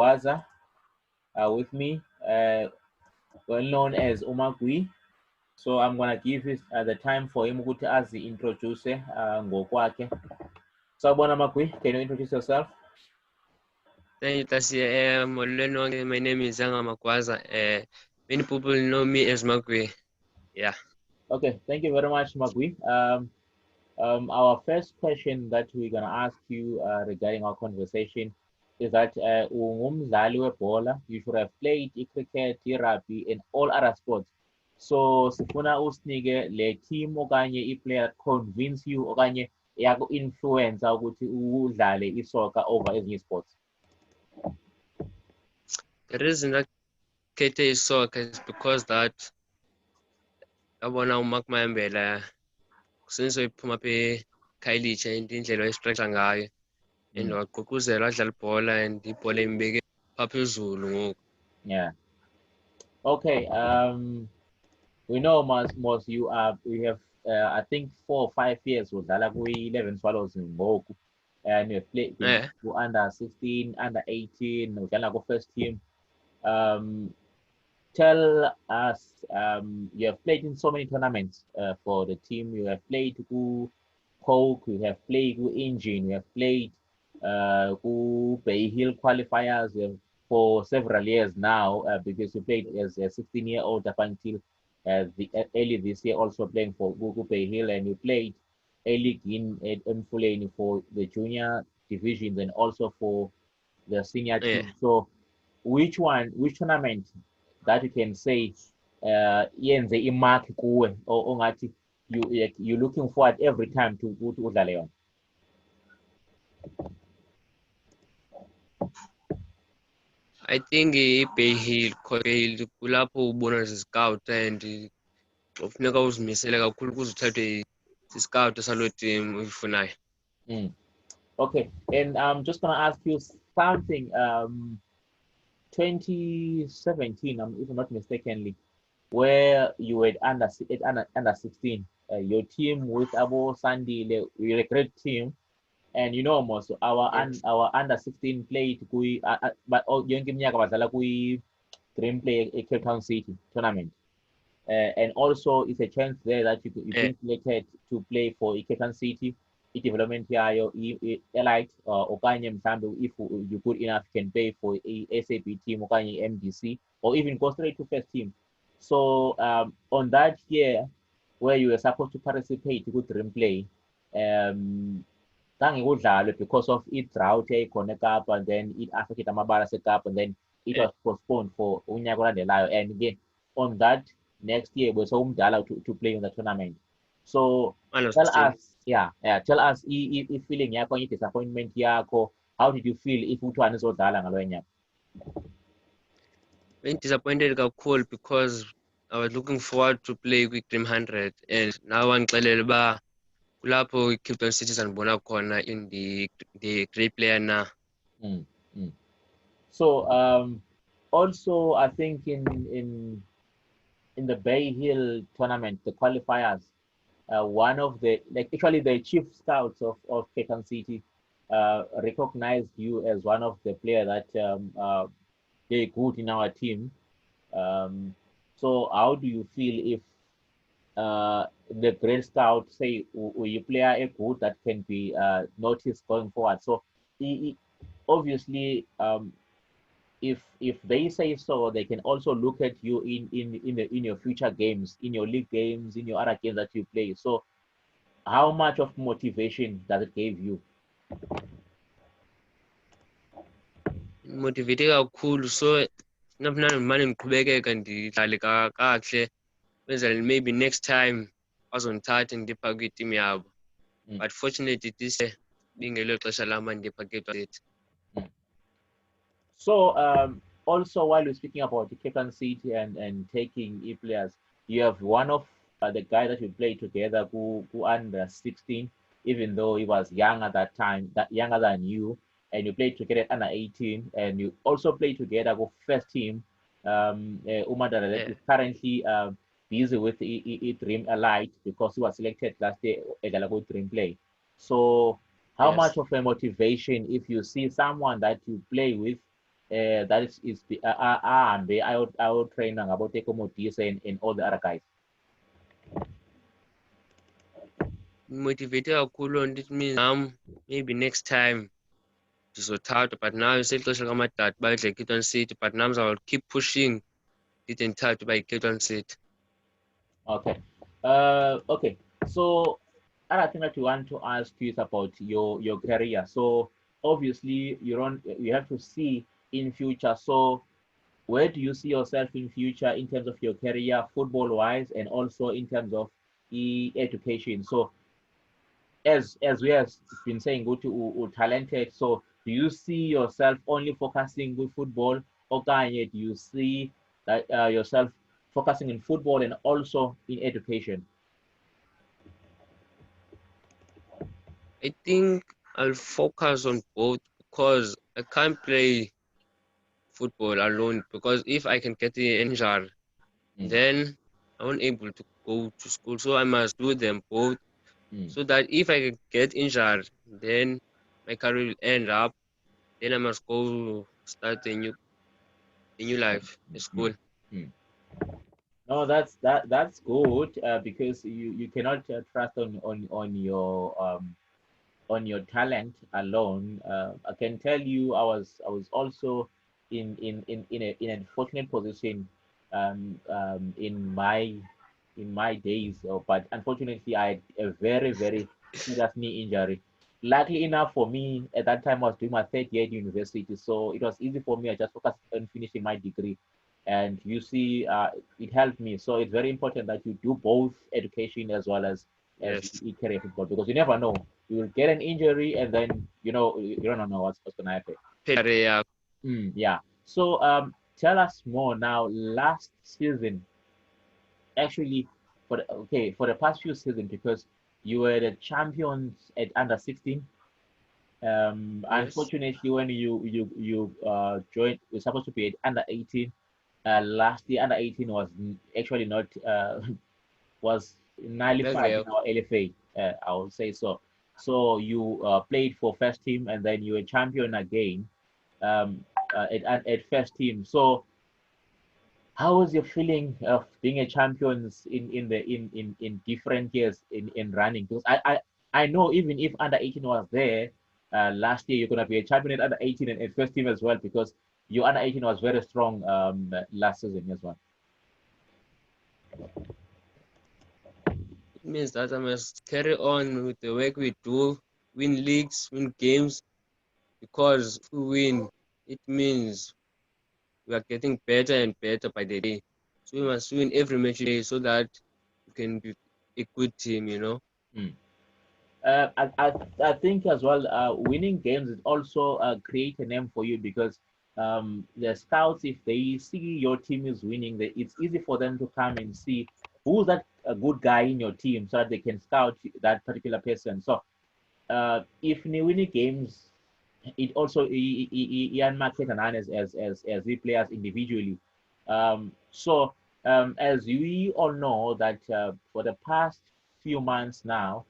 Waza with me, well known as Umagwi. So I'm gonna give it the time for him to as the introduce ngokwakhe. So Magwi, can you introduce yourself? Thank you, Tasi. My name is Zanga Makwaza. Many people know me as Magwe. Yeah. Okay, thank you very much, Magwi. Our first question that we're gonna ask you regarding our conversation is that ungumdlali webhola, you should have played cricket, rugby, and all other sports. So sifuna usinike le team okanye i-player that convince you okanye yaku-influence ukuthi udlale isoccer over ezinye sports. The reason that KT is soccer is because that yabona uMark Mayambela since wephuma apha eKhayelitsha indlela wayestructure ngayo and wagqugquzela wadlala ibhola and ibhola imbeke phaa phezulu ngoku. Yeah. Okay. We know most you have I think 4 or 5 years udlala kwi-11 Swallows ngoku, and you have played under 16, under 18, udlala ku-first team. Tell us, you have played in so many tournaments for the team. You have played ku Coke, you have played ku Engine, you have played ku Bay Hill qualifiers for several years now, because you played as a 16-year-old up until early this year, also playing for Gugu Bay Hill, and you played A-League in Mfuleni for the junior divisions and also for the senior team. So which tournament that you can say yenze imark kuwe or ongathi you looking forward every time to udlale yona? I think iBay Hill kulapho ubona scout and ufuneka uzimisele kakhulu ukuze uthathwe scout salo team uyifunayo. Okay, and I'm just gonna ask you something. 2017, if I'm not mistakenly, where you were under 16, your team with Abo Sandy, we're a great team, and you know almost our under 16 played but young minyaka badlala Dream Play a Cape Town City tournament, and also it's a chance there that you've been selected to play for Cape Town City. I-development yayo elite okanye mhlambe if you good enough you can pay for a SAB team okanye MDC or even go straight to first team. So on that year where you were supposed to participate with Dream Play, zange kudlalwe because of i-drought eyayikhona eKapa, and then it-affected amabala aseKapa, and then it was postponed for unyaka olandelayo, and again on that next year we're so umdala to play in the tournament. So tell us, tell us i-feeling yakho, i-disappointment yakho. How did you feel if uthwane uzodlala ngalo nyaka? I'm disappointed kakhulu because I was looking forward to play with Dream 100, and now wangixelela uba kulapho iCape Town City sanibona khona in the great player now. So also I think in the Bay Hill tournament, the qualifiers, one of the actually the chief scouts of Cape Town City recognized you as one of the players that they're good in our team. So how do you feel if the great scout say you player a good that can be noticed going forward? So obviously if they say so, they can also look at you in your future games, in your league games, in your other games that you play. So how much of motivation does it give you? Motivate kakhulu, so ndimane ndiqhubekeka ndidlale kakuhle kwenzela maybe next time bazondithatha ndipha kwi-team yabo. But fortunately this year bingelo xesha lam ndipha Cape Town City. So also while we're speaking about the Cape Town City and taking players, you have one of the guys that you played together who under 16, even though he was young at that time, younger than you, and you played together under 18, and you also played together with first team. Umar is currently busy with Dream Elite because he was selected last year at the Dream Play. So how much of a motivation if you see someone that you play with that is the I would train about Teko Modise and all the other guys. Motivated kakhulu and it means maybe next time ndizothatha, but now isexesha likamadada uba idla Cape City, but now I'll keep pushing ndide ndithathe uba Cape City. Okay. Okay. So other thing that we want to ask you is about your career. So obviously you have to see in future. So where do you see yourself in future in terms of your career, football wise, and also in terms of education? So as we have been saying, go to talented. So do you see yourself only focusing with football, or do you see that yourself focusing in football and also in education? I think I'll focus on both because I can't play football alone, because if I can get injured, then I won't able to go to school. So I must do them both, so that if I get injured, then my career will end up. Then I must go start a new life in school. No, that's good because you cannot trust on your talent alone. I can tell you, I was also in a fortunate position in my days, but unfortunately, I had a very serious knee injury. Luckily enough for me, at that time, I was doing my third year at university, so it was easy for me. I just focused on finishing my degree, and you see, it helped me. So it's very important that you do both education as Yes. you career football, because you never know, you will get an injury and then you don't know what's gonna happen. Career. Yeah. So tell us more now. Last season, actually, for the past few seasons, because you were the champions at under 16. Yes. Unfortunately, when you joined, you're supposed to be at under 18. Last year, under 18 was actually not was nullified in Okay. our LFA. I would say so. So you played for first team and then you were champion again at first team. So how was your feeling of being a champion in different years in running? Because I know even if under 18 was there last year, you're gonna be a champion at under 18 and at first team as well, because your under 18 was very strong last season as well. It means that I must carry on with the work we do, win leagues, win games, because if we win, it means we are getting better and better by the day. So we must win every match day so that we can be a good team. Mm. I think as well, winning games is also create a name for you, because the scouts, if they see your team is winning, it's easy for them to come and see who's that a good guy in your team, so that they can scout that particular person. So if you winning games, it also Ian market and as we players individually. So as we all know that for the past few months now,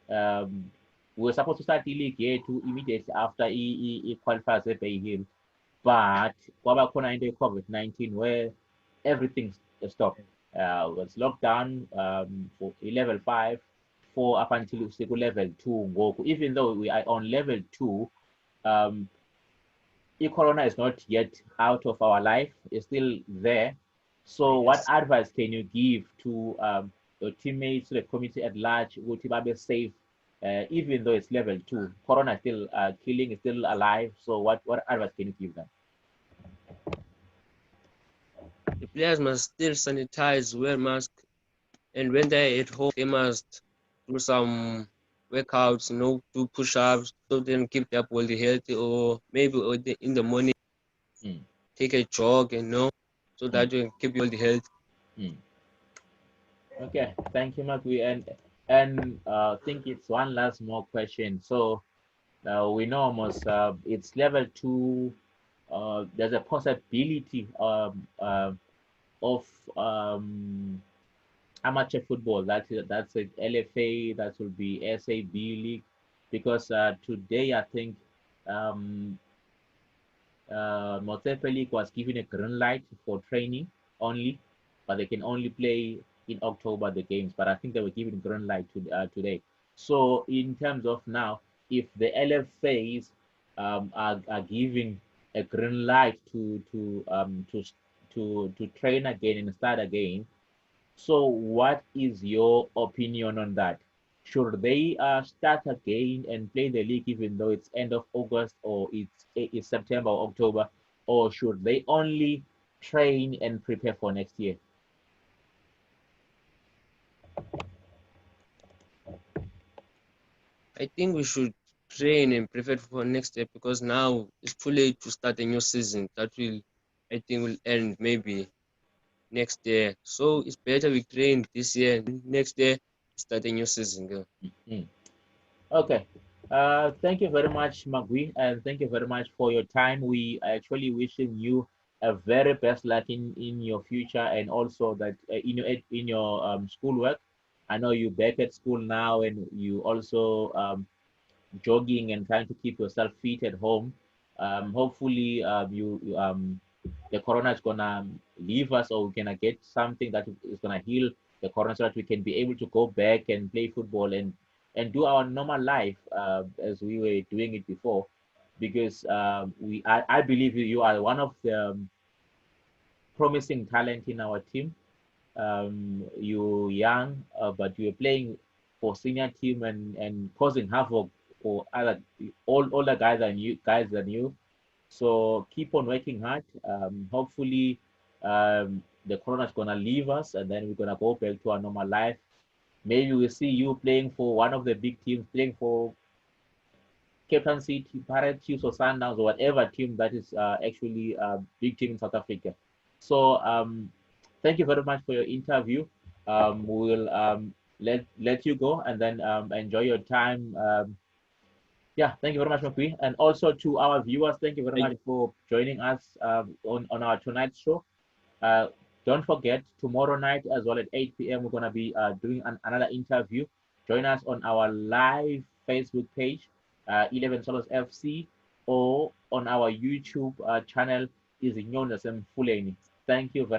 um, we were supposed to start the league here to immediately after he qualifies at Bay Hill, but kwaba khona into COVID-19 where everything stopped. Was locked down for level 5 for up until level 2 ngoku. Even though we are on level 2, um, corona is not yet out of our life; it's still there. So, what Yes. advice can you give to your teammates, to the community at large, would be safe, even though it's level 2? Corona is still killing, is still alive. So, what advice can you give them? The players must still sanitize, wear masks, and when they're at home, they must do some workouts, do push-ups, so they can keep their body healthy, or maybe in the morning Mm, take a jog, so mm, that you can keep your body healthy. mm. Okay, thank you, Makwi. And think it's one last more question. So we know almost it's level 2. There's a possibility of amateur football. That's a LFA. That will be SAB league, because today I think um, Motsepe League was given a green light for training only, but they can only play in October the games. But I think they were given green light today. So in terms of now, if the LFAs are giving a green light to train again and start again, so what is your opinion on that? Should they start again and play the league even though it's end of August or it's September or October, or should they only train and prepare for next year? I think we should train and prepare for next year because now it's too late to start a new season. That will, I think, will end maybe next year. So it's better we train this year. Next year, start a new season. Girl. Mm. Okay. Thank you very much, Magui, and thank you very much for your time. We are actually wishing you a very best luck in your future and also that in your schoolwork. I know you're back at school now, and you also jogging and trying to keep yourself fit at home. Hopefully, the corona is gonna leave us, or we're gonna get something that is gonna heal the corona, so that we can be able to go back and play football and do our normal life as we were doing it before. Because I believe you are one of the promising talent in our team. You're young, but you're playing for senior team and causing havoc for other all older guys than you. So keep on working hard. Hopefully, the corona is gonna leave us, and then we're gonna go back to our normal life. Maybe we'll see you playing for one of the big teams, playing for Cape Town City, Pirates, Chiefs, or Sundowns, or whatever team that is actually a big team in South Africa. So thank you very much for your interview. We'll let you go and then enjoy your time. Yeah, thank you very much, Makwi. And also to our viewers, thank you very much for joining us on our tonight's show. Uh, don't forget, tomorrow night as well at 8 p.m., we're going to be doing another interview. Join us on our live Facebook page, 11 Solos FC, or on our YouTube channel, is Nyonas Fuleni. Thank you very much.